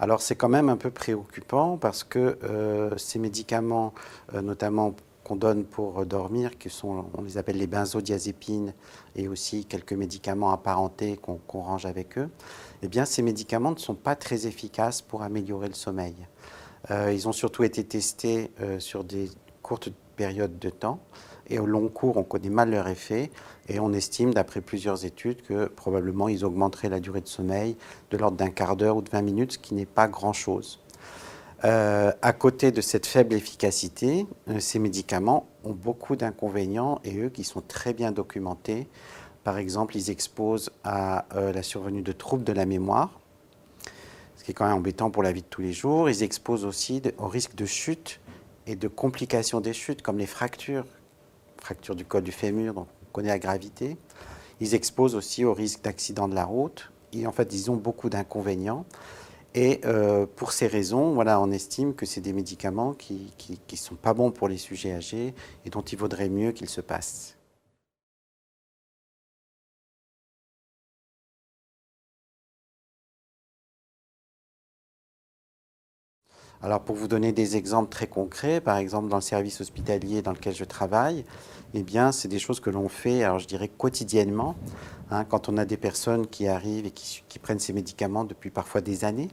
Alors c'est quand même un peu préoccupant parce que ces médicaments, notamment qu'on donne pour dormir, on les appelle les benzodiazépines, et aussi quelques médicaments apparentés qu'on range avec eux, eh bien ces médicaments ne sont pas très efficaces pour améliorer le sommeil. Ils ont surtout été testés sur des courtes périodes de temps. Et au long cours, on connaît mal leur effet et on estime, d'après plusieurs études, que probablement ils augmenteraient la durée de sommeil de l'ordre d'un quart d'heure ou de 20 minutes, ce qui n'est pas grand-chose. À côté de cette faible efficacité, ces médicaments ont beaucoup d'inconvénients et eux qui sont très bien documentés. Par exemple, ils exposent à la survenue de troubles de la mémoire, ce qui est quand même embêtant pour la vie de tous les jours. Ils exposent aussi au risque de chute et de complications des chutes, comme les fractures du col du fémur, donc on connaît la gravité. Ils exposent aussi au risque d'accident de la route. Et en fait, ils ont beaucoup d'inconvénients. Et pour ces raisons, voilà, on estime que c'est des médicaments qui ne sont pas bons pour les sujets âgés et dont il vaudrait mieux qu'ils se passent. Alors pour vous donner des exemples très concrets, par exemple dans le service hospitalier dans lequel je travaille, eh bien c'est des choses que l'on fait, alors je dirais quotidiennement, hein, quand on a des personnes qui arrivent et qui prennent ces médicaments depuis parfois des années.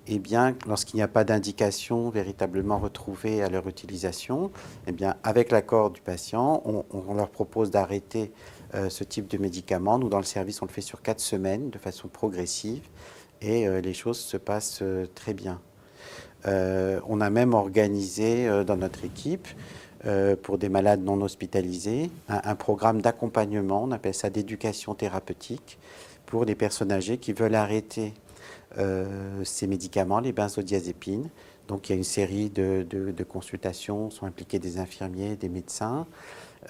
Eh bien, lorsqu'il n'y a pas d'indication véritablement retrouvée à leur utilisation, eh bien, avec l'accord du patient, on leur propose d'arrêter ce type de médicament. Nous, dans le service, on le fait sur 4 semaines de façon progressive et les choses se passent très bien. On a même organisé dans notre équipe, pour des malades non hospitalisés, un programme d'accompagnement, on appelle ça d'éducation thérapeutique, pour les personnes âgées qui veulent arrêter ces médicaments, les benzodiazépines. Donc il y a une série de consultations, sont impliqués des infirmiers, des médecins.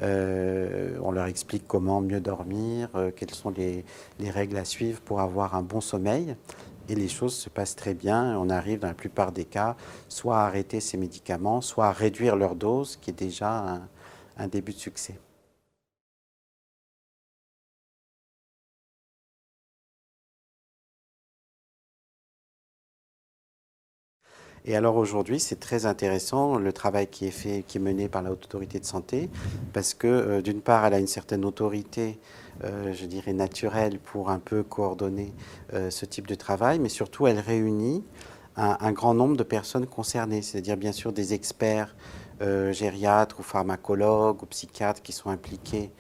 On leur explique comment mieux dormir, quelles sont les règles à suivre pour avoir un bon sommeil. Et les choses se passent très bien. On arrive dans la plupart des cas soit à arrêter ces médicaments, soit à réduire leur dose, qui est déjà un début de succès. Et alors aujourd'hui, c'est très intéressant le travail qui est fait, qui est mené par la Haute Autorité de Santé, parce que d'une part, elle a une certaine autorité, je dirais naturelle, pour un peu coordonner ce type de travail, mais surtout, elle réunit un grand nombre de personnes concernées, c'est-à-dire bien sûr des experts gériatres ou pharmacologues ou psychiatres qui sont impliqués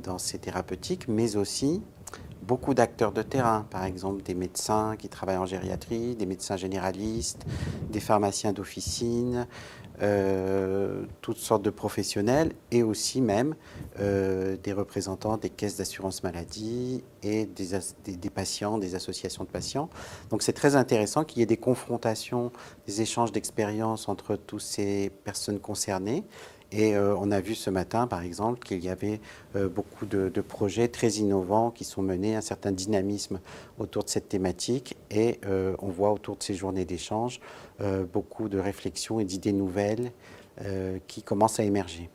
dans ces thérapeutiques, mais aussi beaucoup d'acteurs de terrain, par exemple des médecins qui travaillent en gériatrie, des médecins généralistes, des pharmaciens d'officine, toutes sortes de professionnels et aussi même des représentants des caisses d'assurance maladie et des patients, des associations de patients. Donc c'est très intéressant qu'il y ait des confrontations, des échanges d'expériences entre toutes ces personnes concernées. Et on a vu ce matin, par exemple, qu'il y avait beaucoup de projets très innovants qui sont menés, un certain dynamisme autour de cette thématique. Et on voit autour de ces journées d'échange beaucoup de réflexions et d'idées nouvelles qui commencent à émerger.